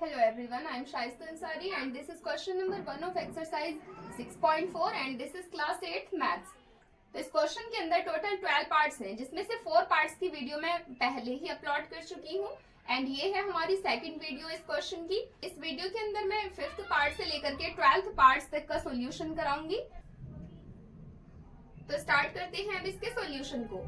Hello everyone, I am Shaista Ansari and this is question number 1 of exercise 6.4 and this is class 8 maths। तो इस question के अंदर total 12 parts हैं जिसमें से 4 पार्ट्स की वीडियो मैं पहले ही अपलोड कर चुकी हूँ एंड ये है हमारी सेकंड वीडियो इस क्वेश्चन की। इस वीडियो के अंदर मैं 5th पार्ट से लेकर के 12th पार्ट्स तक का सॉल्यूशन कराऊंगी। तो स्टार्ट करते हैं अब इसके सॉल्यूशन को।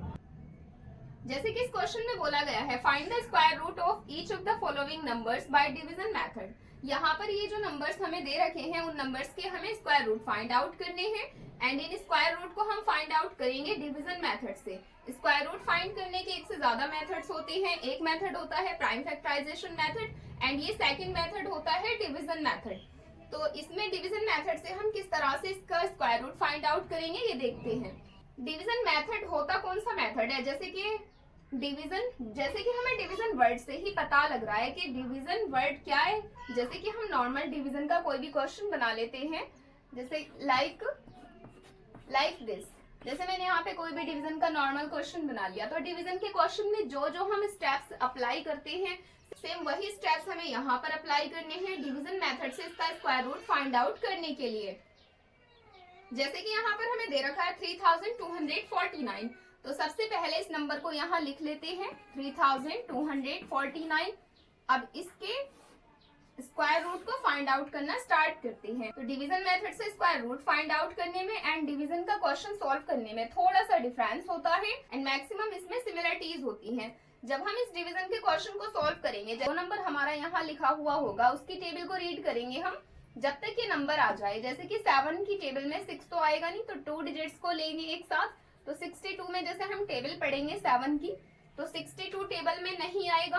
जैसे कि इस क्वेश्चन में बोला गया है find the square root of each of the following numbers by division method. यहाँ पर ये जो नंबर्स हमें दे रखे हैं उन नंबर्स के हमें स्क्वायर रूट फाइंड आउट करने हैं एंड इन स्क्वायर रूट को हम फाइंड आउट करेंगे डिवीजन मेथड से। स्क्वायर रूट फाइंड करने के एक से ज्यादा मेथड्स होते हैं। एक मेथड होता है प्राइम फैक्टराइजेशन मेथड एंड ये सेकंड मेथड होता है डिवीजन मेथड। तो इसमें डिवीजन मेथड से हम किस तरह से इसका स्क्वायर रूट फाइंड आउट करेंगे ये देखते हैं। डिवीजन मेथड होता कौन सा मेथड है, जैसे कि हमें डिवीजन वर्ड से ही पता लग रहा है कि डिवीजन वर्ड क्या है। जैसे कि हम नॉर्मल डिवीजन का कोई भी क्वेश्चन बना लेते हैं, जैसे लाइक दिस। जैसे मैंने यहाँ पे कोई भी डिवीजन का नॉर्मल क्वेश्चन बना लिया तो डिवीजन के क्वेश्चन में जो जो हम स्टेप्स अप्लाई करते हैं सेम वही स्टेप्स हमें यहाँ पर अप्लाई करने हैं डिवीजन मेथड से इसका स्क्वायर रूट फाइंड आउट करने के लिए। जैसे कि यहाँ पर हमें दे रखा है 3249, तो सबसे पहले इस नंबर को यहाँ लिख लेते हैं 3249। अब इसके स्क्वायर रूट को फाइंड आउट करना स्टार्ट करते हैं। तो डिवीजन मेथड से स्क्वायर रूट फाइंड आउट करने में एंड डिवीजन का क्वेश्चन सॉल्व करने में थोड़ा सा डिफरेंस होता है एंड मैक्सिमम इसमें सिमिलरिटीज होती हैं। जब हम इस डिवीजन के क्वेश्चन को सॉल्व करेंगे, जो नंबर हमारा यहाँ लिखा हुआ होगा उसकी टेबल को रीड करेंगे हम जब तक ये नंबर आ जाए। जैसे कि 7 की टेबल में 6 तो आएगा नहीं, तो 2 डिजिट्स को लेंगे एक साथ। तो 62 में जैसे हम टेबल पढ़ेंगे 7 की, तो 62 टेबल में नहीं आएगा।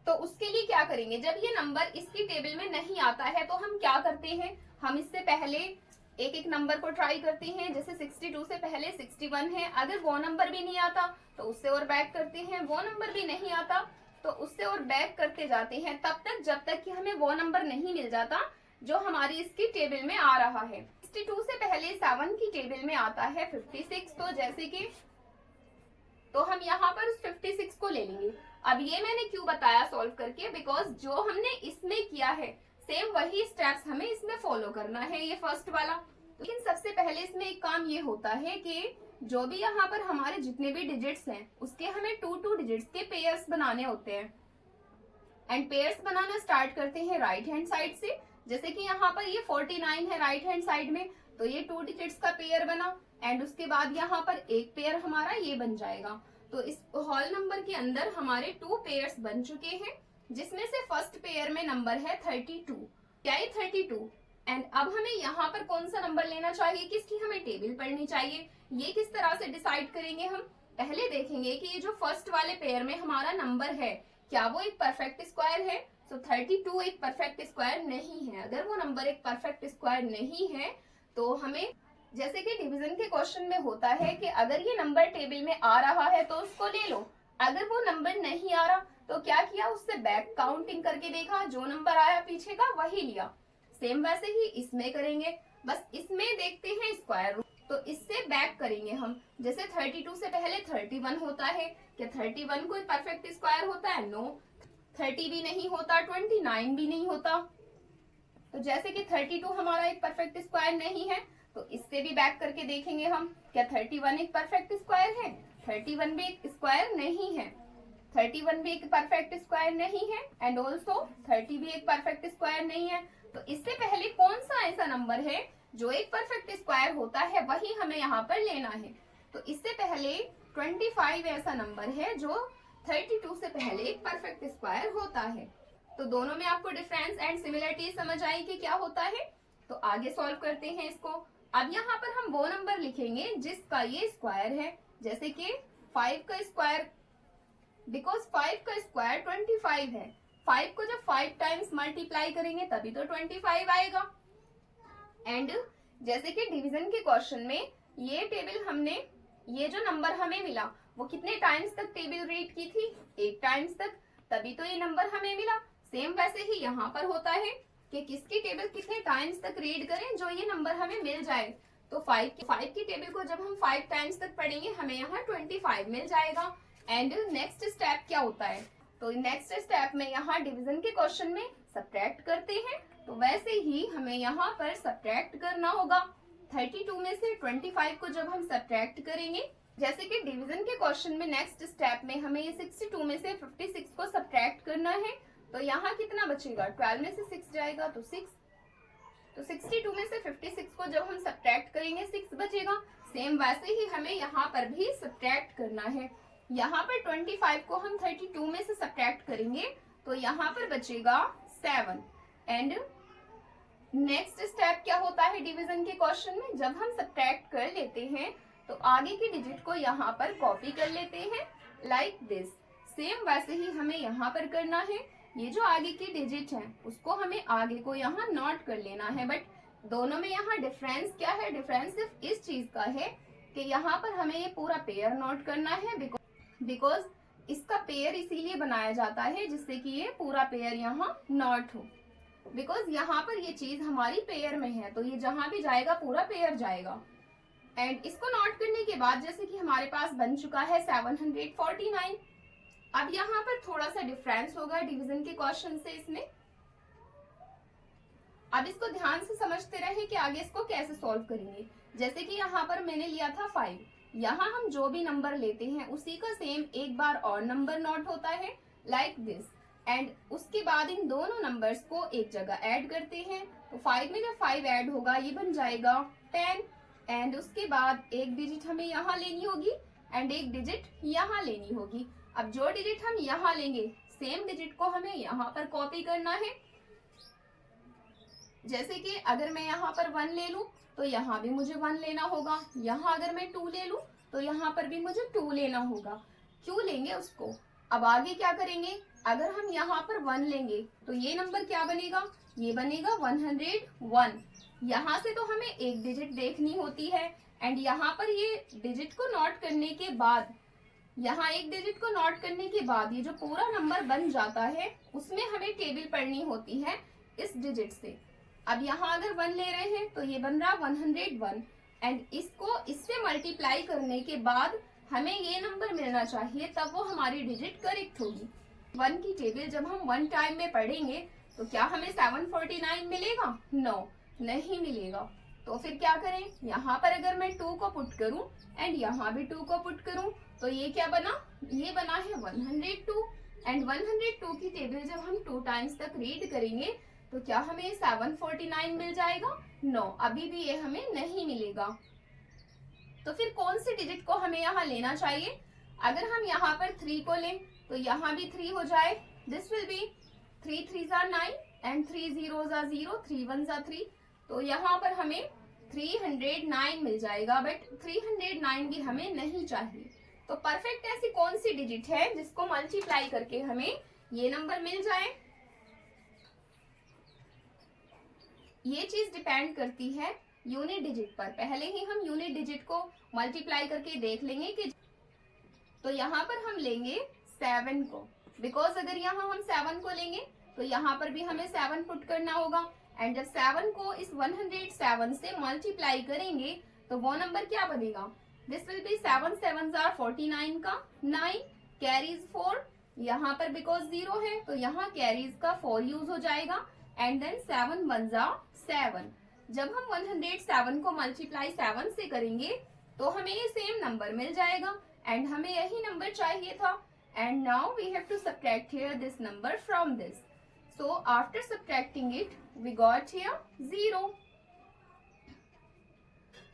तो उसके लिए क्या करेंगे, जब ये नंबर इसकी टेबल में नहीं आता है तो हम क्या करते हैं, हम इससे पहले एक एक नंबर को ट्राई करते हैं। जैसे 62 से पहले 61 है, अगर वो नंबर भी नहीं आता तो उससे और बैक करते हैं। वो नंबर भी नहीं आता तो उससे और बैक करते जाते हैं तब तक जब तक कि हमें वो नंबर नहीं मिल जाता जो हमारी इसकी टेबल में आ रहा है। 62 से पहले 7 की टेबल में आता है 56, तो जैसे कि तो हम यहाँ पर उस 56 को ले लेंगे। अब ये मैंने क्यों बताया सॉल्व करके, बिकॉज जो हमने इसमें किया है सेम वही स्टेप्स हमें इसमें फॉलो करना है, ये फर्स्ट वाला। लेकिन सबसे पहले इसमें एक काम ये होता है कि जो भी यहाँ पर हमारे जितने भी डिजिट्स हैं उसके हमें 2 डिजिट्स के पेयर्स बनाने होते हैं एंड पेयर्स बनाना स्टार्ट करते हैं राइट हैंड साइड से। जैसे कि यहाँ पर ये 49 है राइट हैंड साइड में, तो ये 2 डिजिट्स का पेयर बना एंड उसके बाद यहाँ पर एक पेयर हमारा ये बन जाएगा। तो इस होल नंबर के अंदर हमारे 2 पेयर्स बन चुके हैं, जिसमें से फर्स्ट पेयर में नंबर है 32। क्या ये 32? एंड अब हमें यहाँ पर कौन सा नंबर लेना चाहिए, किसकी हमें टेबल पढ़नी चाहिए, ये किस तरह से डिसाइड करेंगे हम। पहले देखेंगे कि ये जो फर्स्ट वाले पेयर में हमारा नंबर है क्या वो एक परफेक्ट स्क्वायर है। तो 32 एक परफेक्ट स्क्वायर नहीं है। अगर वो नंबर एक परफेक्ट स्क्वायर नहीं है तो हमें, जैसे कि डिवीजन के क्वेश्चन में होता है कि अगर ये नंबर टेबल में आ रहा है तो उसको ले लो, अगर वो नंबर नहीं आ रहा तो क्या किया, उससे बैक काउंटिंग करके देखा, जो नंबर आया पीछे का वही लिया। सेम वैसे ही इसमें करेंगे, बस इसमें देखते हैं स्क्वायर रूट, तो इससे बैक करेंगे हम। जैसे 32 से पहले 31 होता है, क्या 31 कोई परफेक्ट स्क्वायर होता है? नो। 30 भी नहीं होता, 29 भी नहीं होता। तो जैसे कि 32 हमारा एक परफेक्ट स्क्वायर नहीं है तो इससे भी बैक करके देखेंगे हम, क्या 31 एक परफेक्ट स्क्वायर है? 31 भी एक स्क्वायर नहीं है, 31 भी एक परफेक्ट स्क्वायर नहीं है एंड ऑल्सो 30 भी एक परफेक्ट स्क्वायर नहीं है। तो इससे पहले कौन सा ऐसा नंबर है जो एक परफेक्ट स्क्वायर होता है, वही हमें यहाँ पर लेना है। तो इससे पहले 25 ऐसा नंबर है जो 32 से पहले एक परफेक्ट स्क्वायर होता है। तो दोनों में आपको डिफरेंस एंड सिमिलरिटी समझ आई कि क्या होता है। तो आगे सॉल्व करते हैं इसको। अब यहाँ पर हम वो नंबर लिखेंगे जिसका ये स्क्वायर है, जैसे कि 5 का स्क्वायर, बिकॉज 5 का स्क्वायर 25 है। 5 को जब 5 टाइम्स मल्टीप्लाई करेंगे तभी तो 25 आएगा। एंड जैसे कि डिवीजन के क्वेश्चन में ये टेबल हमने, ये जो नंबर हमें मिला वो कितने टाइम्स तक टेबल रीड की थी? 1 टाइम्स तक, तभी तो ये नंबर हमें मिला। सेम वैसे ही यहाँ पर होता है कि किसकी टेबल कितने टाइम्स तक रीड करें जो ये नंबर हमें मिल जाए। तो 5 की टेबल को जब हम 5 टाइम्स तक पढ़ेंगे हमें यहाँ 25 मिल जाएगा। एंड नेक्स्ट स्टेप क्या होता है, तो नेक्स्ट स्टेप में यहाँ डिवीजन के क्वेश्चन में सब्ट्रैक्ट करते हैं, तो वैसे ही हमें यहाँ पर सब्ट्रैक्ट करना होगा। 32 में से 25 को जब हम सब्ट्रैक्ट करेंगे, जैसे कि डिवीजन के क्वेश्चन में नेक्स्ट स्टेप में हमें ये 62 में से 56 को सब्ट्रैक्ट करना है, तो यहाँ कितना बचेगा, 12 में से 6 जाएगा तो 6, तो 62 में से 56 को जब हम सब्ट्रैक्ट करेंगे 6 बचेगा। सेम वैसे ही हमें यहाँ पर भी सब्ट्रैक्ट करना है। यहाँ पर 25 को हम 32 में से सब्ट्रैक्ट करेंगे तो यहाँ पर बचेगा 7। एंड नेक्स्ट स्टेप क्या होता है डिवीजन के क्वेश्चन में, जब हम सब्ट्रैक्ट कर लेते हैं तो आगे की डिजिट को यहाँ पर कॉपी कर लेते हैं लाइक दिस। सेम वैसे ही हमें यहाँ पर करना है। ये जो आगे की डिजिट है उसको हमें आगे को यहाँ नोट कर लेना है, बट दोनों में यहाँ डिफरेंस क्या है, डिफरेंस सिर्फ इस चीज का है कि यहाँ पर हमें ये पूरा पेयर नोट करना है, बिकॉज इसका पेयर इसीलिए बनाया जाता है जिससे कि ये पूरा पेयर यहाँ नोट हो। बिकॉज यहाँ पर ये चीज हमारी पेयर में है तो ये जहां भी जाएगा पूरा पेयर जाएगा। एंड इसको नोट करने के बाद जैसे कि हमारे पास बन चुका है 749। अब यहाँ पर थोड़ा सा डिफरेंस होगा डिवीजन के क्वेश्चन से इसमें। अब इसको ध्यान से समझते रहे कि आगे इसको कैसे सॉल्व करेंगे। जैसे कि यहाँ पर मैंने लिया था 5, यहाँ हम जो भी नंबर लेते हैं उसी का सेम एक बार और नंबर नोट होता है लाइक दिस। एंड उसके बाद इन दोनों नंबर्स को एक जगह ऐड करते हैं, तो 5 में जब 5 ऐड होगा ये बन जाएगा 10। एंड उसके बाद एक डिजिट हमें यहाँ लेनी होगी एंड एक डिजिट यहाँ लेनी होगी। अब जो डिजिट हम यहाँ लेंगे सेम डिजिट को हमें यहाँ पर कॉपी करना है। जैसे कि अगर मैं यहाँ पर 1 ले लूं तो यहाँ भी मुझे 1 लेना होगा, यहाँ अगर मैं 2 ले लूं तो यहाँ पर भी मुझे 2 लेना होगा। क्यों लेंगे उसको, अब आगे क्या करेंगे, अगर हम यहाँ पर 1 लेंगे तो ये नंबर क्या बनेगा, ये बनेगा 101। यहाँ से तो हमें एक डिजिट देखनी होती है एंड यहाँ पर ये डिजिट को नोट करने के बाद, यहाँ एक डिजिट को नोट करने के बाद ये जो पूरा नंबर बन जाता है उसमें हमें टेबल पढ़नी होती है इस डिजिट से। अब यहाँ अगर 1 ले रहे हैं तो ये बन रहा 101 एंड इसको इससे मल्टीप्लाई करने के बाद हमें ये नंबर मिलना चाहिए, तब वो हमारी डिजिट करेक्ट होगी। 1 की टेबल जब हम 1 टाइम में पढ़ेंगे तो क्या हमें 749 मिलेगा, नो नहीं मिलेगा। तो फिर क्या करें, यहाँ पर अगर मैं 2 को पुट करूं एंड यहाँ भी 2 को पुट करूं तो ये क्या बना, ये बना है 102। एंड 102 की टेबल जब हम 2 टाइम्स तक रीड करेंगे तो क्या हमें 749 मिल जाएगा, नो अभी भी ये हमें नहीं मिलेगा। तो फिर कौन सी डिजिट को हमें यहाँ लेना चाहिए, अगर हम यहाँ पर 3 को लें तो यहाँ भी 3 हो जाए, this will be 3 3s are 9 and 3 zeros are 0, 3 1s are 3, तो यहाँ पर हमें 309 मिल जाएगा, बट 309 भी हमें नहीं चाहिए। तो परफेक्ट ऐसी कौन सी डिजिट है जिसको मल्टीप्लाई करके हमें ये नंबर मिल जाए, ये चीज डिपेंड करती है यूनिट डिजिट पर। पहले ही हम यूनिट डिजिट को मल्टीप्लाई करके देख लेंगे कि, तो यहाँ पर हम लेंगे 7 को, बिकॉज अगर यहाँ हम 7 को लेंगे तो यहाँ पर भी हमें 7 पुट करना होगा। एंड जब 7 को इस 107 से मल्टीप्लाई करेंगे तो वो नंबर क्या बनेगा, this will be 7 7s are 49 का 9 कैरीज 4, यहाँ पर बिकॉज 0 है तो यहाँ कैरीज का 4 यूज हो जाएगा एंड देन 7 1s are 7। जब हम 107 को मल्टीप्लाई 7 से करेंगे तो हमें ये सेम नंबर मिल जाएगा एंड हमें यही नंबर चाहिए था। And now we have to subtract here this number from this, so after subtracting it we got here 0।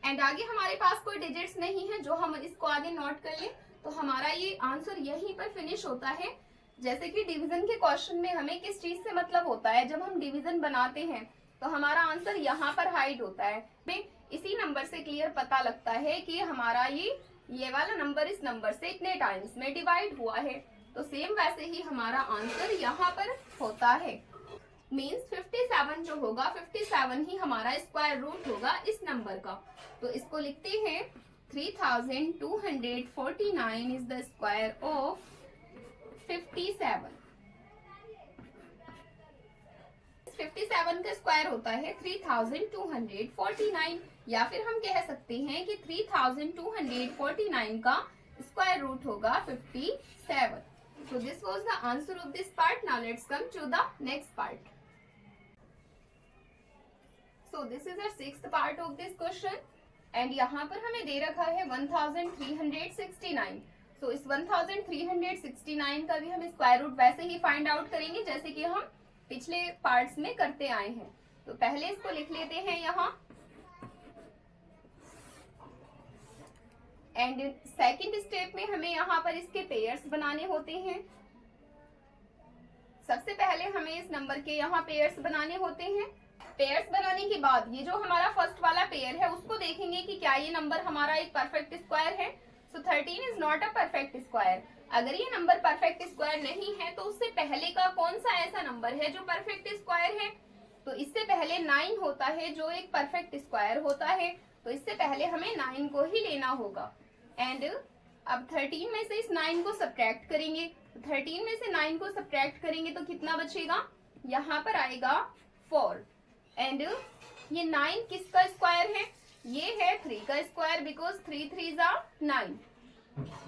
And आगे हमारे पास कोई डिजिट्स नहीं है जो हम इसको आगे नोट कर लें, तो हमारा ये आंसर यहीं पर फिनिश होता है। जैसे कि डिवीजन के क्वेश्चन में हमें किस चीज से मतलब होता है, जब हम डिवीजन बनाते हैं तो हमारा आंसर यहाँ पर हाइड होता है। इसी नंबर से क्लियर पता लगता है कि हमारा ये वाला नंबर इस नंबर से इतने टाइम्स में डिवाइड हुआ है। तो सेम वैसे ही हमारा आंसर यहाँ पर होता है, मीन्स 57 जो होगा 57 ही हमारा स्क्वायर रूट होगा इस नंबर का। तो इसको लिखते हैं 3249 इज द स्क्वायर ऑफ 57। 57 का स्क्वायर होता है 3249, या फिर हम कह सकते हैं कि 3249 का स्क्वायर रूट होगा 57। So this was the answer of this part. Now let's come to the next part. So this is the sixth part of this question and यहाँ पर हमें दे रखा है 1369. So इस 1369 का भी हम स्क्वायर रूट वैसे ही फाइंड आउट करेंगे जैसे कि हम पिछले पार्ट्स में करते आए हैं. तो पहले इसको लिख लेते हैं यहाँ एंड सेकंड स्टेप में हमें यहाँ पर इसके पेयर्स बनाने होते हैं. सबसे पहले हमें इस नंबर के यहाँ पेयर्स बनाने होते हैं. पेयर्स बनाने के बाद ये जो हमारा फर्स्ट वाला पेयर है उसको देखेंगे कि क्या ये नंबर हमारा एक परफेक्ट स्क्वायर है. सो 13 is not a perfect square. अगर ये नंबर परफेक्ट स्क्वायर नहीं है तो उससे पहले का कौन सा ऐसा नंबर है जो परफेक्ट स्क्वायर है. तो इससे पहले 9 होता है जो एक परफेक्ट स्क्वायर होता है. तो इससे पहले हमें 9 को ही लेना होगा एंड अब 13 में से इस 9 को सब्ट्रैक्ट करेंगे. 13 में से 9 को सब्ट्रैक्ट करेंगे तो कितना बचेगा, यहाँ पर आएगा 4 एंड ये 9 किसका स्क्वायर है, ये है 3 का स्क्वायर बिकॉज 3 3s are 9.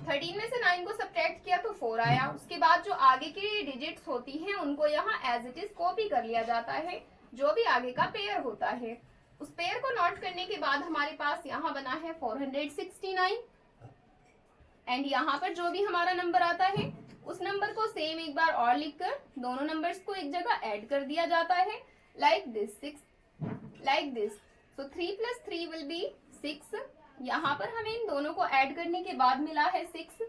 13 में से 9 को सब्ट्रैक्ट किया तो 4 आया. उसके बाद जो आगे की डिजिट्स होती हैं उनको यहाँ एज इट इज कॉपी कर लिया जाता है जो भी आगे का पेयर होता है. उस पेयर को नोट करने के बाद हमारे पास यहाँ बना है 469 एंड यहाँ पर जो भी हमारा नंबर आता है उस नंबर को सेम एक बार और लिखकर दोनों नंबर्स को एक जगह ऐड कर दिया जाता है like this 6 like this. So 3 + 3 will be 6. यहाँ पर हमें इन दोनों को ऐड करने के बाद मिला है 6.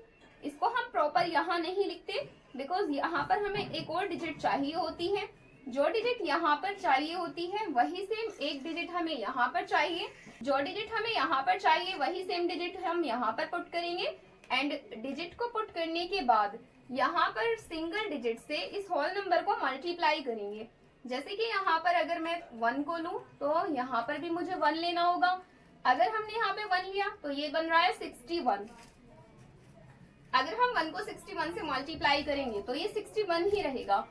इसको हम प्रॉपर यहाँ नहीं लिखते बिकॉज यहाँ पर हमें एक और डिजिट चाहिए होती है. जो डिजिट यहाँ पर चाहिए होती है वही सेम एक डिजिट हमें यहाँ पर चाहिए. जो डिजिट हमें यहाँ पर चाहिए वही सेम डिजिट हम यहाँ पर पुट करेंगे एंड डिजिट को पुट करने के बाद यहाँ पर सिंगल डिजिट से इस होल नंबर को मल्टीप्लाई करेंगे. जैसे कि यहाँ पर अगर मैं 1 को लूं तो यहाँ पर भी मुझे 1 लेना होगा. अगर हमने यहाँ पे 1 लिया तो ये बन रहा है 61. अगर हम 1 को 61 से मल्टीप्लाई करेंगे तो ये 61 ही रहेगा.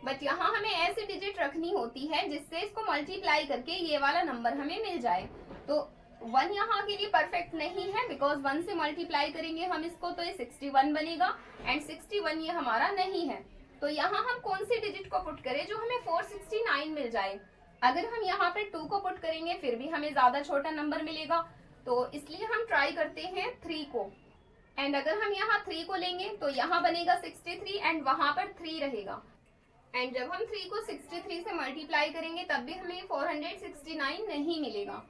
बट यहाँ हमें ऐसी डिजिट रखनी होती है जिससे इसको मल्टीप्लाई करके ये वाला नंबर हमें मिल जाए. तो 1 यहाँ के लिए परफेक्ट नहीं है बिकॉज 1 से मल्टीप्लाई करेंगे हम इसको तो ये 61 बनेगा एंड 61 ये हमारा नहीं है. तो यहाँ हम कौन सी डिजिट को पुट करें जो हमें 469 मिल जाए. अगर हम यहाँ पे 2 को पुट करेंगे फिर भी हमें ज्यादा छोटा नंबर मिलेगा. तो इसलिए हम ट्राई करते हैं 3 को एंड अगर हम यहाँ 3 को लेंगे तो यहाँ बनेगा 63 एंड वहां पर 3 रहेगा. एंड जब हम 3 को 63 से मल्टीप्लाई करेंगे तब भी हमें 469 नहीं मिलेगा.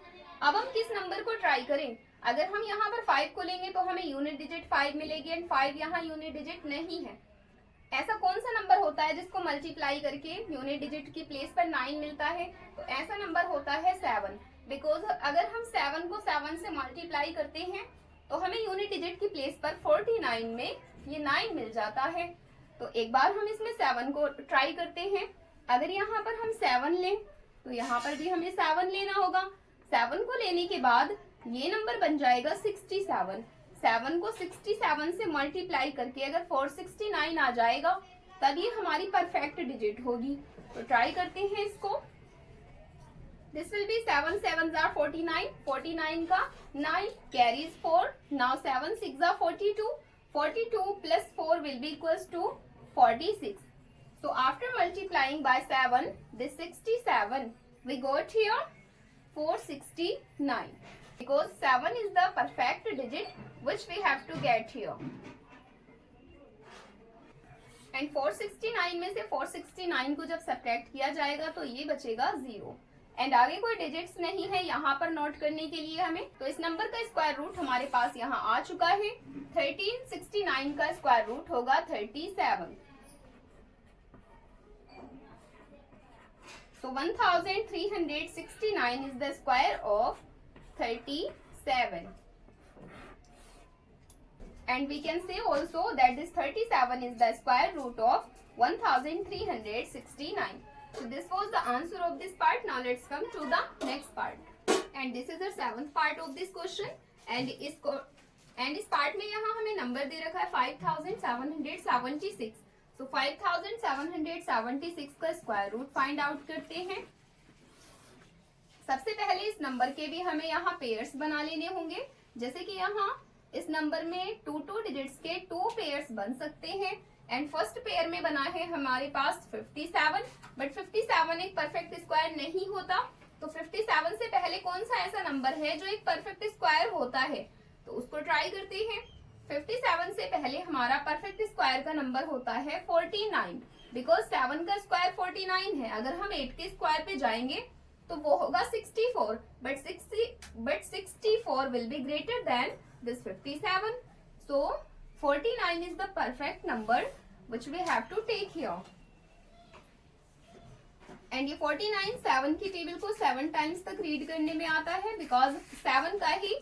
अब हम किस नंबर को ट्राई करें. अगर हम यहाँ पर 5 को लेंगे तो हमें यूनिट डिजिट 5 मिलेगी एंड 5 यहाँ यूनिट डिजिट नहीं है. ऐसा कौन सा नंबर होता है जिसको मल्टीप्लाई करके यूनिट डिजिट की प्लेस पर 9 मिलता है. तो ऐसा नंबर होता है 7 बिकॉज अगर हम 7 को 7 से मल्टीप्लाई करते हैं तो हमें यूनिट डिजिट की प्लेस पर 49 में ये 9 मिल जाता है. तो एक बार हम इसमें 7 को ट्राई करते हैं. अगर यहाँ पर हम 7 लें तो यहाँ पर भी हमें 7 लेना होगा. 7 को लेने के बाद ये नंबर बन जाएगा 67. 7 को 67 से मल्टीप्लाई करके अगर 469 आ जाएगा तब ये हमारी परफेक्ट डिजिट होगी. तो ट्राई करते हैं इसको. This will be 7 7s are 49. 49 का 9 carries 4. Now 7 6s are 42. 42 plus 4 will be equals to 46. So after multiplying by 7, this 67 we got here 469 because 7 is the perfect digit which we have to get here. And 469 में से 469 को जब subtract किया जाएगा तो ये बचेगा 0. एंड आगे कोई डिजिट्स नहीं है यहाँ पर नोट करने के लिए हमें. तो इस नंबर का स्क्वायर रूट हमारे पास यहाँ आ चुका है. 1369 का स्क्वायर रूट होगा 37. So 1369 is the square of 37. And we can say also that this 37 is the square root of 1369. So this was the answer of this part. Now let's come to the next part. And this is the 7th part of this question. And इस part में यहाँ हमें number दे रखा है 5776. So 5776 का square root find out करते हैं. सबसे पहले इस नंबर के भी हमें यहाँ पेयर्स बना लेने होंगे. जैसे कि यहाँ इस नंबर में 2 डिजिट्स के 2 पेयर्स बन सकते हैं एंड फर्स्ट पेयर में बना है हमारे पास 57, बट 57 एक परफेक्ट स्क्वायर नहीं होता। तो 57 से पहले कौन सा ऐसा नंबर है जो एक परफेक्ट स्क्वायर होता है, तो उसको ट्राई करते हैं। 57 से पहले हमारा परफेक्ट स्क्वायर का नंबर होता है 49, बिकॉज 7 का स्क्वायर 49 है। अगर हम 8 के स्क्वायर पे जाएंगे तो वो होगा 64, but 64 will be greater than this 57. So 49 is the perfect number which we have to take here. And ये 49 7 की टेबल को 7 टाइम्स तक रीड करने में आता है, बिकॉज 7 का ही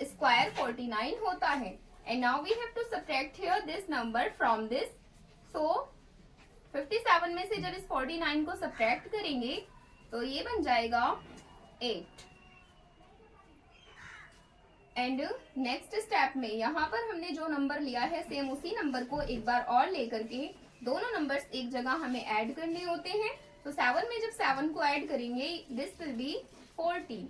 स्क्वायर 49 होता है। And now we have to subtract here this number from this. So 57 में से जब इस 49 को सब्ट्रैक्ट करेंगे तो ये बन जाएगा 8। एंड नेक्स्ट स्टेप में यहाँ पर हमने जो नंबर लिया है सेम उसी नंबर को एक बार और लेकर के दोनों नंबर्स एक जगह हमें ऐड करने होते हैं। तो 7 में जब 7 को ऐड करेंगे दिस विल बी 14,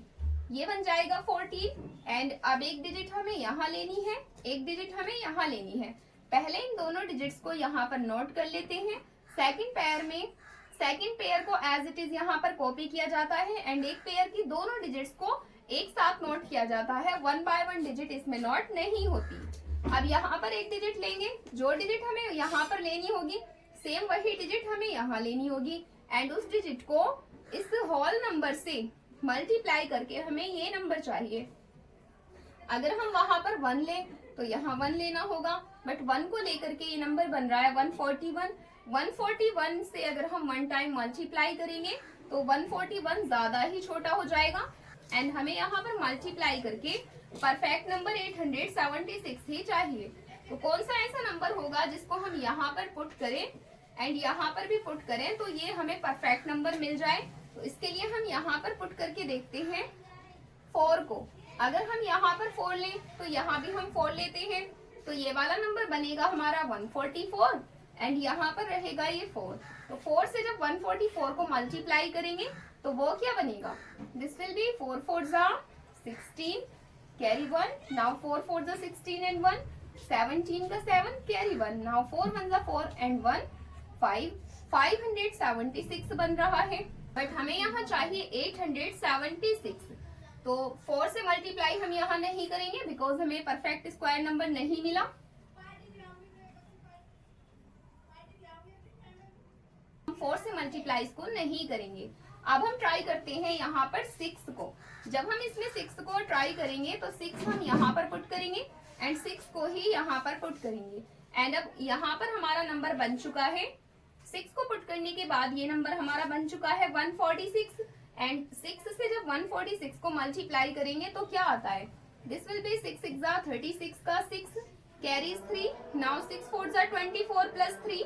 ये बन जाएगा 14। एंड अब एक डिजिट हमें यहाँ लेनी है, एक डिजिट हमें यहाँ लेनी है। पहले इन दोनों डिजिट्स को यहाँ पर नोट कर लेते हैं। सेकंड पेयर को एज इट इज यहाँ पर कॉपी किया जाता है एंड एक पेयर की दोनों डिजिट्स को एक साथ नोट किया जाता है। 1 बाय 1 डिजिट इसमें नोट नहीं होती। अब यहाँ पर एक डिजिट लेंगे, जो डिजिट हमें यहाँ पर लेनी होगी सेम वही डिजिट हमें यहाँ लेनी होगी एंड उस डिजिट को इस होल नंबर से मल्टीप्लाई करके हमें ये नंबर चाहिए। अगर हम वहां पर 1 लें तो यहाँ 1 लेना होगा, बट 1 को लेकर के ये नंबर बन रहा है 141। 141 से अगर हम 1 टाइम मल्टीप्लाई करेंगे तो 141 ज्यादा ही छोटा हो जाएगा एंड हमें यहाँ पर मल्टीप्लाई करके परफेक्ट नंबर 876 ही चाहिए। तो कौन सा ऐसा नंबर होगा जिसको हम यहाँ पर पुट करें एंड यहाँ पर भी पुट करें तो ये हमें परफेक्ट नंबर मिल जाए। तो इसके लिए हम यहाँ पर पुट करके देखते हैं 4 को। अगर हम यहाँ पर 4 लें तो यहाँ भी हम 4 लेते हैं, तो ये वाला नंबर बनेगा हमारा 144 एंड यहाँ पर रहेगा ये 4। तो 4 से जब 144 को मल्टीप्लाई करेंगे तो वो क्या बनेगा, this will be 4 4 16 carry 1, now 4 4 16 and 1, 17 का 7 कैरी 1, नाउ 4 1 4 एंड 1 5, 576 बन रहा है। बट हमें यहाँ चाहिए 876, तो 4 से मल्टीप्लाई हम यहाँ नहीं करेंगे बिकॉज हमें परफेक्ट स्क्वायर नंबर नहीं मिला। हम 4 से मल्टीप्लाई इसको नहीं करेंगे। अब हम ट्राई करते हैं यहाँ पर 6 को। जब हम इसमें 6 को ट्राई करेंगे तो 6 हम यहाँ पर पुट करेंगे एंड 6 को ही यहाँ पर पुट करेंगे एंड अब यहाँ पर हमारा नंबर बन चुका है। 6 को पुट करने के बाद ये नंबर हमारा बन चुका है 146 एंड 6 से जब 146 को मल्टीप्लाई करेंगे तो क्या आता है, दिस विल बी 6 6 36 का 6 कैरीज 3, नाउ 6 4 24 प्लस 3।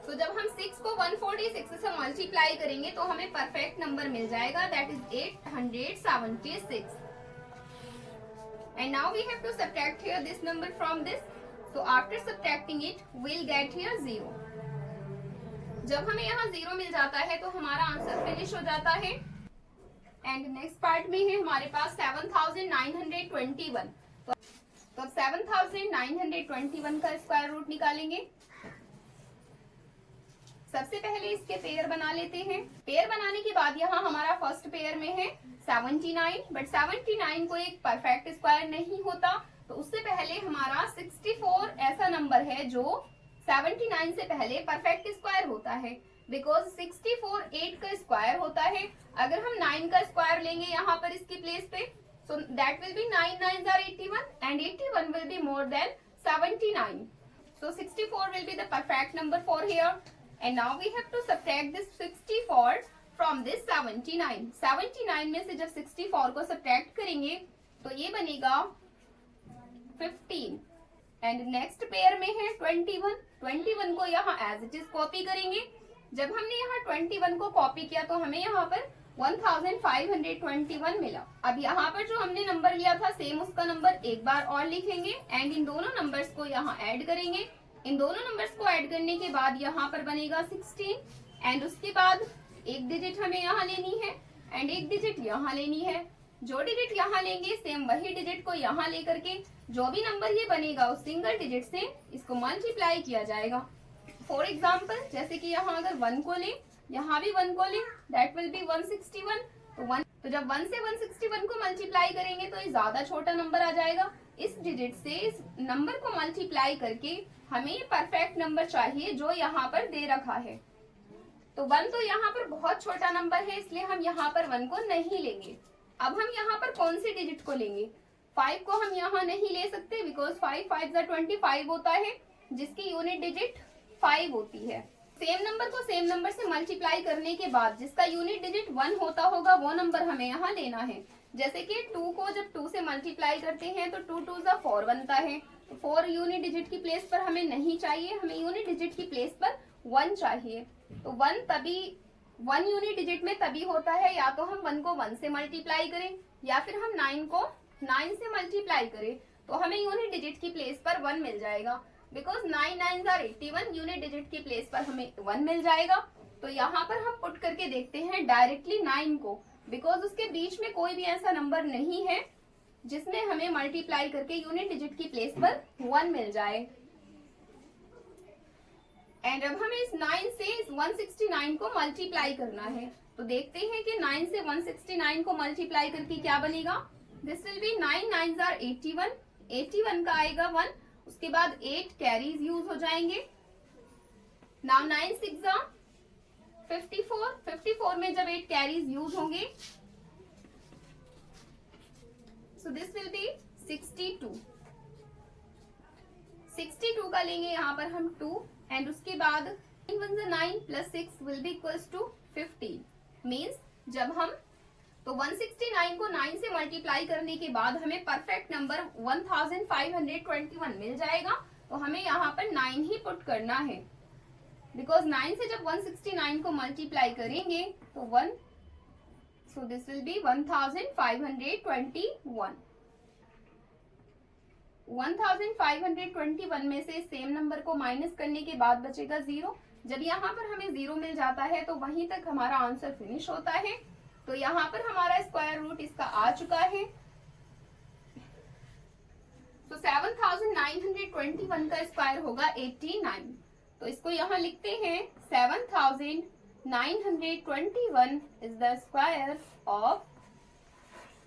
तो जब हम 6 को 146 से मल्टीप्लाई करेंगे तो हमें परफेक्ट नंबर मिल जाएगा, that is 876। And now we have to subtract here this number from this. So after subtracting it, we'll get here 0. जब हमें यहाँ 0 मिल जाता है तो हमारा आंसर फिनिश हो जाता है। एंड नेक्स्ट पार्ट में है हमारे पास 7921। तो अब 7921 का स्क्वायर रूट निकालेंगे। सबसे पहले इसके पेयर बना लेते हैं। पेयर बनाने के बाद यहाँ हमारा फर्स्ट पेयर में है 79, बट 79 को एक परफेक्ट स्क्वायर नहीं होता, तो उससे पहले हमारा 64 ऐसा नंबर है जो 79 से पहले परफेक्ट स्क्वायर होता है, बिकॉज 64 8 का स्क्वायर होता है। अगर हम 9 का स्क्वायर लेंगे यहाँ पर इसकी प्लेस पे, so that will be 9 9s are 81 and 81 will be more than 79. So 64 will be the perfect number for here. And now we have to subtract this 64 from this 79. 79 में से जब 64 को subtract करेंगे तो ये बनेगा 15. एंड नेक्स्ट पेयर में है 21. 21 को यहाँ एज इट इज कॉपी करेंगे। जब हमने यहाँ 21 को कॉपी किया तो हमें यहाँ पर 1521 मिला। अब यहाँ पर जो हमने नंबर लिया था सेम उसका नंबर एक बार और लिखेंगे एंड इन दोनों नंबर्स को यहाँ ऐड करेंगे। इन दोनों नंबर्स को ऐड करने के बाद यहाँ पर बनेगा 16 एंड उसके बाद एक डिजिट हमें यहाँ लेनी है एंड एक डिजिट यहाँ लेनी है जो डिजिट यहाँ लेंगे सेम वही डिजिट को यहाँ लेकर के जो भी नंबर ये बनेगा उस सिंगल डिजिट से इसको मल्टीप्लाई किया जाएगा। फॉर एग्जाम्पल जैसे कि यहाँ अगर 1 को लें, यहाँ भी 1 को लें, दैट विल बी 161। तो जब 1 से 161 को मल्टीप्लाई करेंगे तो ये ज्यादा छोटा नंबर आ जाएगा। इस डिजिट से इस नंबर को मल्टीप्लाई करके हमें ये परफेक्ट नंबर चाहिए जो यहाँ पर दे रखा है। तो 1 तो यहाँ पर बहुत छोटा नंबर है, इसलिए हम यहाँ पर 1 को नहीं लेंगे। अब हम यहाँ पर कौन सी डिजिट को लेंगे? 5 को हम यहाँ नहीं ले सकते, बिकॉज 5 5 25 होता है, जिसकी यूनिट डिजिट 5 होती है। सेम नंबर को सेम नंबर से मल्टीप्लाई करने के बाद जिसका यूनिट डिजिट 1 होता होगा वो नंबर हमें यहाँ लेना है। जैसे कि 2 को जब 2 से मल्टीप्लाई करते हैं तो 2 2 4 बनता है। तो 4 यूनिट डिजिट की प्लेस पर हमें नहीं चाहिए, हमें यूनिट डिजिट की प्लेस पर 1 चाहिए। तो 1 यूनिट डिजिट में तभी होता है या तो हम 1 को 1 से मल्टीप्लाई करें या फिर हम 9 को 9 से मल्टीप्लाई करें, तो हमें यूनिट डिजिट की प्लेस पर 1 मिल जाएगा। Because 9 9s are 81, unit digit की प्लेस पर हमें 1 मिल जाएगा। तो यहाँ पर हम पुट करके देखते हैं डायरेक्टली 9 को, बिकॉज उसके बीच में कोई भी ऐसा नंबर नहीं है जिसमें हमें मल्टीप्लाई करके यूनिट डिजिट की प्लेस पर 1 मिल जाए। एंड अब हमें इस 9 से इस 169 को मल्टीप्लाई करना है। तो देखते हैं कि 9 से 169 को मल्टीप्लाई करके क्या बनेगा। This will be 9 9s are 81, 81 का आएगा 1, उसके बाद 8 कैरीज यूज हो जाएंगे। नाउ 9 6 are 54, 54 में जब 8 कैरीज यूज होंगे सो दिस विल बी 62, 62 का लेंगे यहाँ पर हम 2 एंड उसके बाद 9 plus 6 will be equals to 15। Means जब हम तो 169 को 9 से मल्टीप्लाई करने के बाद हमें परफेक्ट नंबर 1521 मिल जाएगा। तो हमें यहाँ पर 9 ही पुट करना है, बिकॉज 9 से जब 169 को मल्टीप्लाई करेंगे तो 1, सो दिस विल बी 1521। 1521 में से सेम नंबर को माइनस करने के बाद बचेगा 0। जब यहाँ पर हमें 0 मिल जाता है तो वहीं तक हमारा आंसर फिनिश होता है। तो यहाँ पर हमारा स्क्वायर रूट इसका आ चुका है। तो 7921 का स्क्वायर होगा 89। तो इसको यहाँ लिखते हैं 7921 इज द स्क्वायर ऑफ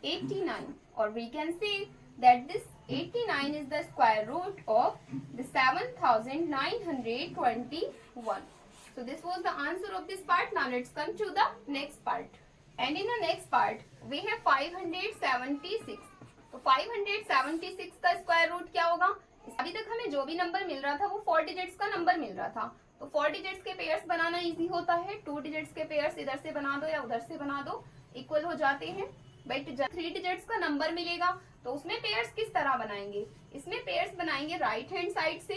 89, और we can say that this 89 is the square root of the 7921. So this was the answer of this part. Now let's come to the next part. And in the next part we have 576. तो 576 का square root क्या होगा? अभी तक हमें जो भी number मिल रहा था वो 4 डिजिट्स का नंबर मिल रहा था। तो 4 डिजिट्स के पेयर्स बनाना इजी होता है। 2 डिजिट्स के पेयर्स इधर से बना दो या उधर से बना दो, इक्वल हो जाते हैं। बट जब 3 डिजिट्स का नंबर मिलेगा तो उसमें पेयर्स किस तरह बनाएंगे? इसमें पेयर्स बनाएंगे राइट हैंड साइड से।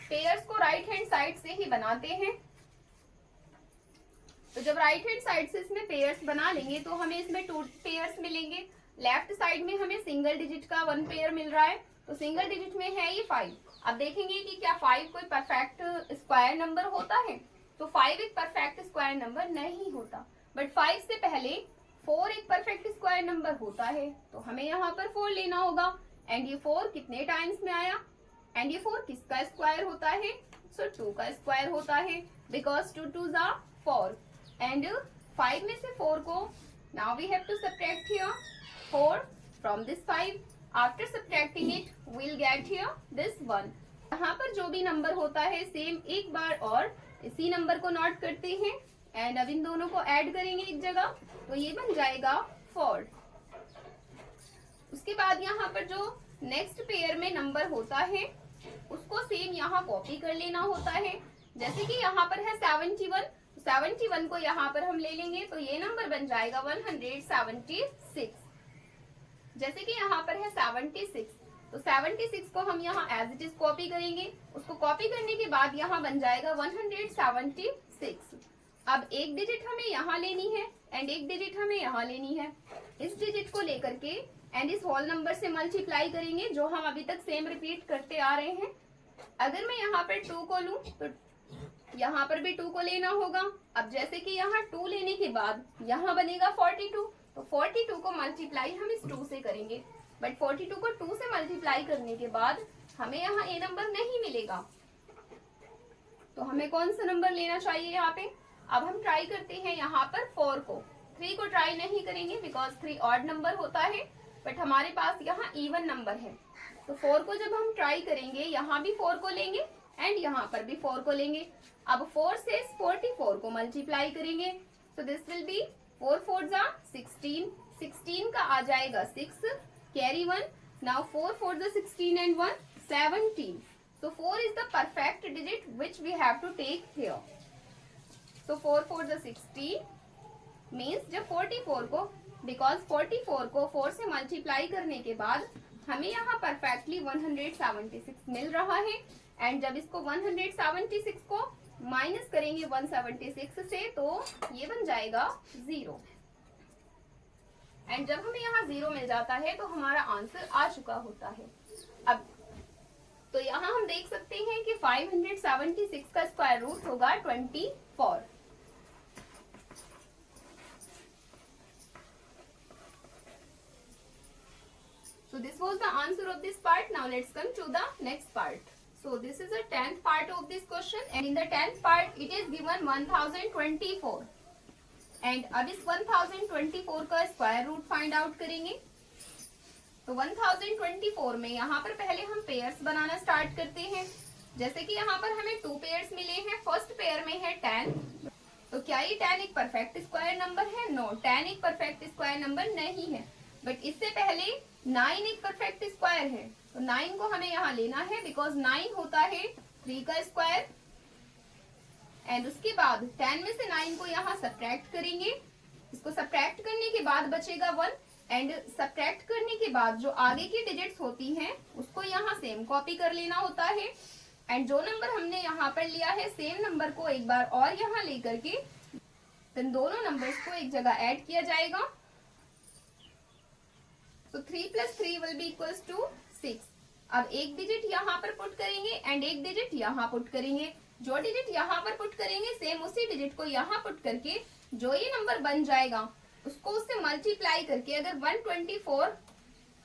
पेयर्स को राइट हैंड साइड से ही बनाते हैं। तो जब राइट हैंड साइड से इसमें पेयर्स बना लेंगे तो हमें इसमें 2 पेयर्स मिलेंगे। लेफ्ट साइड में हमें सिंगल डिजिट का 1 पेयर मिल रहा है, तो सिंगल डिजिट में है ये 5। अब देखेंगे कि क्या 5 कोई परफेक्ट स्क्वायर नंबर होता है? तो 5 एक परफेक्ट स्क्वायर नंबर नहीं होता, बट 5 से पहले 4 एक परफेक्ट स्क्वायर नंबर होता है। तो हमें यहाँ पर 4 लेना होगा। एंड ये 4 कितने टाइम्स में आया? एंड ये 4 किसका स्क्वायर होता है? सो 2 का स्क्वायर होता है, बिकॉज 2 2s are 4। एंड 5 में से 4 को now we have to subtract here 4 from this 5। After subtracting it we'll get here this 1। यहाँ पर जो भी नंबर होता है सेम एक बार और इसी नंबर को नोट करते हैं एंड अब इन दोनों को ऐड करेंगे एक जगह, तो ये बन जाएगा 4। उसके बाद यहाँ पर जो नेक्स्ट पेयर में नंबर होता है उसको सेम यहाँ कॉपी कर लेना होता है। जैसे कि यहाँ पर है 71, 71 को यहाँ पर हम ले लेंगे तो ये नंबर बन जाएगा 176। जैसे कि यहाँ पर है 76, तो 76 को हम यहाँ एज इट इज कॉपी करेंगे। उसको कॉपी करने के बाद यहाँ बन जाएगा 176। अब एक डिजिट हमें यहाँ लेनी है एंड एक डिजिट हमें यहाँ लेनी है। इस डिजिट को लेकर के एंड इस होल नंबर से मल्टीप्लाई करेंगे, जो हम अभी तक सेम रिपीट करते आ रहे हैं। अगर मैं यहाँ पर 2 को लूं तो यहाँ पर भी 2 को लेना होगा। अब जैसे कि यहाँ 2 लेने के बाद यहाँ बनेगा 42, तो तो 42 को मल्टीप्लाई हम इस 2 से करेंगे, बट 42 को 2 से मल्टीप्लाई करने के बाद हमें यहाँ ए नंबर नहीं मिलेगा, तो हमें कौन सा नंबर लेना चाहिए यहाँ पे। अब हम ट्राई करते हैं यहाँ पर 4 को, 3 को ट्राई नहीं करेंगे बिकॉज 3 ऑड नंबर होता है, बट हमारे पास यहाँ इवन नंबर है। तो 4 को जब हम ट्राई करेंगे, यहाँ भी 4 को लेंगे एंड यहाँ पर भी 4 को लेंगे। अब 4 से 44 को मल्टीप्लाई करेंगे, सो दिस विल बी 4 4 जा 16, 16 का आ जाएगा 6, कैरी 1, नाउ 4 4 जा 16 and 1 17, so 4 is the perfect digit which we have to take here. So 4 4 जा 16 means जब 44 को, because 44 को 4 से मल्टीप्लाई करने के बाद हमें यहाँ परफेक्टली 176 मिल रहा है, एंड जब इसको 176 को माइनस करेंगे 176 से तो ये बन जाएगा 0, एंड जब हमें यहाँ 0 मिल जाता है तो हमारा आंसर आ चुका होता है। अब तो यहाँ हम देख सकते हैं कि 576 का स्क्वायर रूट होगा 24। So this was the answer of this part. Now let's come to the next part. So this is the 10th part of this question, and in the 10th part it is given 1024, and अब इस 1024 का square root find out करेंगे। तो 1024 में यहाँ पर पहले हम पेयर्स बनाना स्टार्ट करते हैं। जैसे कि यहाँ पर हमें 2 पेयर्स मिले हैं, फर्स्ट पेयर में है 10, तो क्या ये 10 एक परफेक्ट स्क्वायर नंबर है? नो, 10 एक परफेक्ट स्क्वायर नंबर नहीं है, बट इससे पहले 9 एक परफेक्ट स्क्वायर है, तो 9 को हमें यहाँ लेना है बिकॉज 9 होता है 3 का स्क्वायर, एंड उसके बाद 10 में से 9 को यहाँ सब्ट्रैक्ट करेंगे। इसको सब्ट्रैक्ट करने के बाद बचेगा 1, एंड सब्ट्रैक्ट करने के बाद जो आगे की डिजिट्स होती हैं उसको यहाँ सेम कॉपी कर लेना होता है, एंड जो नंबर हमने यहाँ पर लिया है सेम नंबर को एक बार और यहाँ लेकर के इन दोनों नंबर्स को एक जगह ऐड किया जाएगा। So 3 + 3 will be equals to 6। अब एक डिजिट यहाँ पर पुट करेंगे एंड एक डिजिट यहाँ पुट करेंगे। जो डिजिट यहाँ पर पुट करेंगे सेम उसी डिजिट को यहाँ पुट करके जो ये नंबर बन जाएगा उसको उससे मल्टीप्लाई करके अगर 124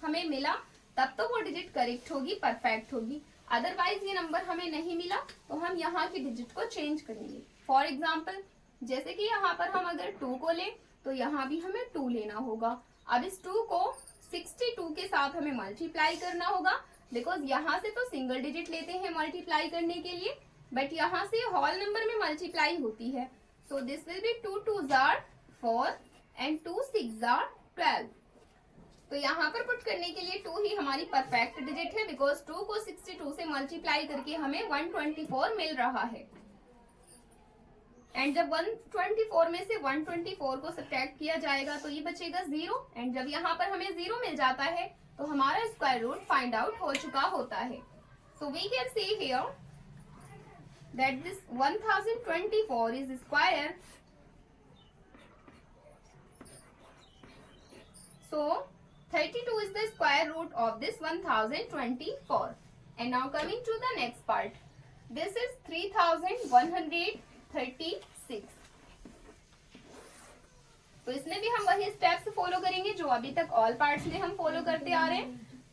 हमें मिला तब तो वो डिजिट करेक्ट होगी, परफेक्ट होगी। अदरवाइज ये नंबर हमें नहीं मिला तो हम यहाँ की डिजिट को चेंज करेंगे। फॉर एग्जाम्पल जैसे कि यहाँ पर हम अगर 2 को लें तो यहाँ भी हमें 2 लेना होगा। अब इस 2 को 62 के साथ हमें मल्टीप्लाई करना होगा बिकॉज यहाँ से तो सिंगल डिजिट लेते हैं मल्टीप्लाई करने के लिए, बट यहाँ से होल नंबर में मल्टीप्लाई होती है। So this will be 2 2s are 4 and 2 6s are 12। तो यहाँ पर पुट करने के लिए 2 ही हमारी परफेक्ट डिजिट है बिकॉज 2 को 62 से मल्टीप्लाई करके हमें 124 मिल रहा है, एंड जब 124 में से 124 को सब्ट्रैक्ट किया जाएगा तो ये बचेगा 0, एंड जब यहाँ पर हमें 0 मिल जाता है तो हमारा स्क्वायर रूट फाइंड आउट हो चुका होता है। So we can see here that this 1024 is square. So 32 is the square root of this 1024, and now coming to the next part, this is 3136। तो इसमें भी हम वही स्टेप्स फॉलो करेंगे जो अभी तक ऑल पार्ट्स में हम फॉलो करते आ रहे हैं।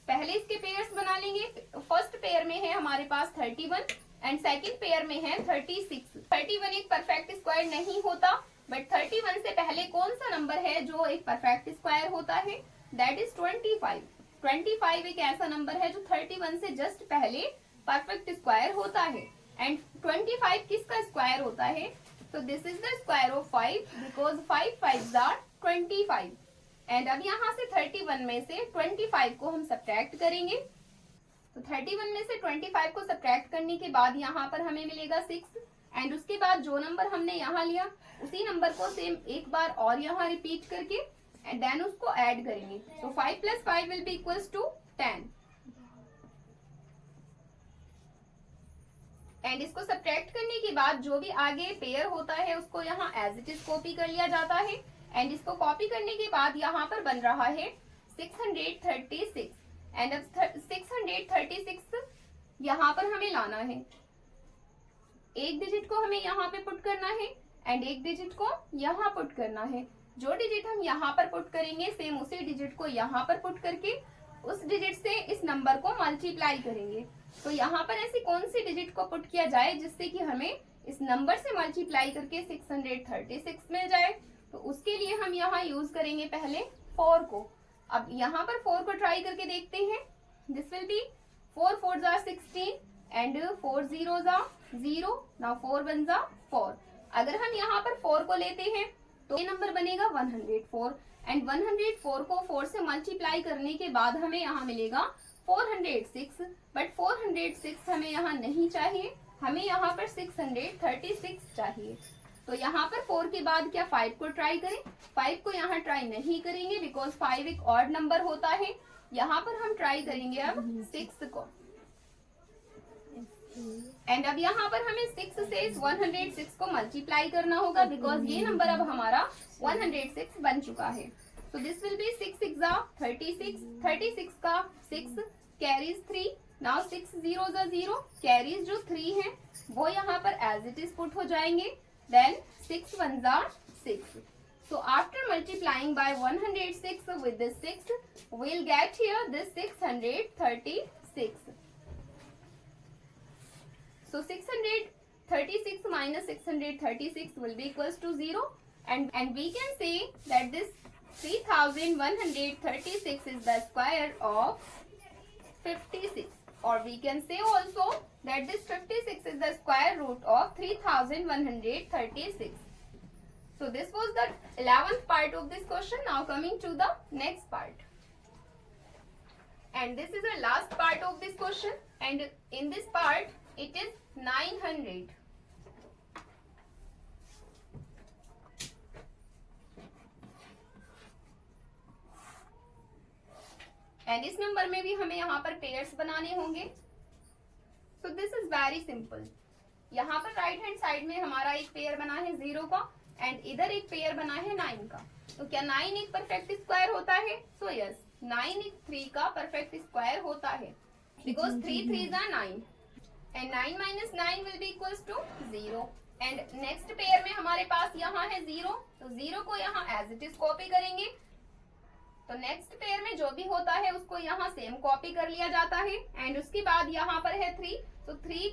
पहले इसके पेयर्स बना लेंगे। फर्स्ट पेयर में है हमारे पास 31 एंड सेकंड पेयर में है 36। 31 एक परफेक्ट स्क्वायर नहीं होता, बट 31 से पहले कौन सा नंबर है जो एक परफेक्ट स्क्वायर होता है? That is 25। 25 एक ऐसा नंबर है जो 31 से जस्ट पहले परफेक्ट स्क्वायर होता है, एंड 25 किसका स्क्वायर होता है? So this is the square of 5 because 5 5s are 25, and अब यहाँ से 31 में से 25 को हम सब्ट्रैक्ट करेंगे। तो 31 में से 25 को सब्ट्रैक्ट करने के बाद यहाँ पर हमें मिलेगा 6, एंड उसके बाद जो नंबर हमने यहाँ लिया उसी नंबर को सेम एक बार और यहाँ रिपीट करके एंड देन उसको ऐड करेंगे। तो 5 + 5 will be equals to 10, and इसको सब्ट्रैक्ट करने के बाद जो भी आगे पेयर होता है उसको यहाँ एज इट इज कॉपी कर लिया जाता है, एंड इसको कॉपी करने के बाद यहाँ पर बन रहा है 636, एंड अब 636 यहाँ पर हमें लाना है। एक डिजिट को हमें यहाँ पे पुट करना है एंड एक डिजिट को यहाँ पुट करना है। जो डिजिट हम यहाँ पर पुट करेंगे सेम उसी डिजिट को यहाँ पर पुट करके उस डिजिट से इस नंबर को मल्टीप्लाई करेंगे। तो यहाँ पर ऐसी कौन सी डिजिट को पुट किया जाए जिससे कि हमें इस नंबर से मल्टीप्लाई करके 636 मिल जाए। तो उसके लिए हम यहाँ यूज करेंगे पहले 4 को। अब यहाँ पर 4 को ट्राई करके देखते हैं। This will be 4 4s are 16 and 4 zeros are 0. Now 4 1s are 4. अगर हम यहाँ पर 4 को लेते हैं तो ये नंबर बनेगा 104 एंड 104 को 4 से मल्टीप्लाई करने के बाद हमें यहाँ मिलेगा 406, बट 406 हमें यहाँ नहीं चाहिए, हमें यहाँ पर 636 चाहिए। तो यहाँ पर 4 के बाद क्या 5 को ट्राई करें? 5 को यहाँ ट्राई नहीं करेंगे बिकॉज 5 एक ऑड नंबर होता है। यहाँ पर हम ट्राई करेंगे अब 6 को एंड अब यहाँ पर हमें 6 से इस 106 को मल्टीप्लाई करना होगा बिकॉज ये नंबर अब हमारा 106 बन चुका है। सो दिस विल बी 6 6 36, 36 का 6 carries 3। Now 6 zeros are 0, carries जो 3 है वो यहाँ पर एज इट इज पुट हो जाएंगे। Then 6 1s are 6. So after multiplying by 106 with this 6, we'll get here this 636. So 636 minus 636 will be equals to 0, and we can say that this 3136 is the square of 56, or we can say also that this 56 is the square root of 3136. So this was the 11th part of this question. Now coming to the next part, and this is the last part of this question, and in this part it is 900. And इस number में भी हमें यहाँ पर pairs बनाने होंगे। So this is very simple. यहाँ पर राइट हैंड साइड में हमारा एक पेयर बना है 0 का एंड इधर एक पेयर बना है 9 का। तो क्या 9 एक परफेक्ट स्क्वायर होता है? सो यस, 9 एक 3 का परफेक्ट स्क्वायर होता है because 3 3s are 9 and 9 minus 9 will be equals to 0. And next pair में हमारे पास यहाँ है 0, तो 0 को यहाँ एज इट इज कॉपी करेंगे। तो नेक्स्ट पेयर में जो भी होता है उसको यहाँ सेम कॉपी कर लिया जाता है एंड उसके बाद यहाँ पर है 3। तो 3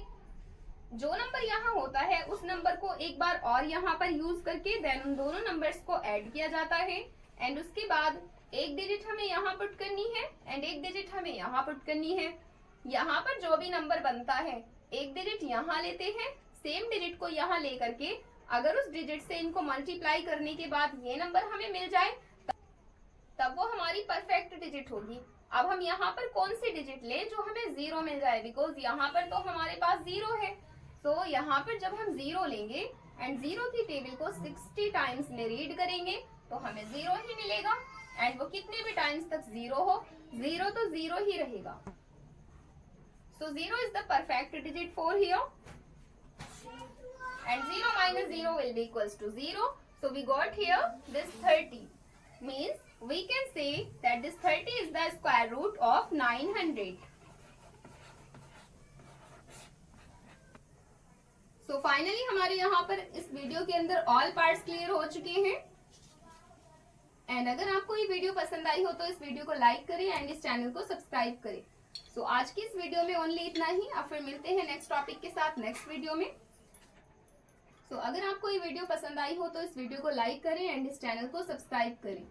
जो नंबर यहाँ होता है उस नंबर को एक बार और यहाँ पर यूज करके देन उन दोनों नंबर्स को ऐड किया जाता है एंड उसके बाद एक डिजिट हमें यहाँ पुट करनी है एंड एक डिजिट हमें यहाँ पुट करनी है। यहाँ पर जो भी नंबर बनता है एक डिजिट यहाँ लेते हैं, सेम डिजिट को यहाँ लेकर के अगर उस डिजिट से इनको मल्टीप्लाई करने के बाद ये नंबर हमें मिल जाए तब वो हमारी परफेक्ट डिजिट होगी। अब हम यहाँ पर कौन सी डिजिट ले जो हमें 0 मिल जाए बिकॉज यहाँ पर तो हमारे पास 0 है। तो यहाँ पर जब हम 0 लेंगे एंड 0 की टेबल को 60 टाइम्स में रीड करेंगे तो हमें 0 ही मिलेगा एंड वो कितने भी टाइम्स तक 0 हो, 0 तो 0 ही रहेगा। So 0 is the perfect digit for here and 0 minus 0 will be equals to 0. So we got here this 30, means we can say that this 30 is the square root of 900. So finally हमारे यहाँ पर इस video के अंदर all parts clear हो चुके हैं and अगर आपको ये वीडियो पसंद आई हो तो इस वीडियो को लाइक करें एंड इस चैनल को सब्सक्राइब करें। सो आज की इस वीडियो में ओनली इतना ही। अब फिर मिलते हैं नेक्स्ट टॉपिक के साथ नेक्स्ट वीडियो में। सो अगर आपको ये वीडियो पसंद आई हो तो इस वीडियो को लाइक करें एंड इस चैनल को सब्सक्राइब करें।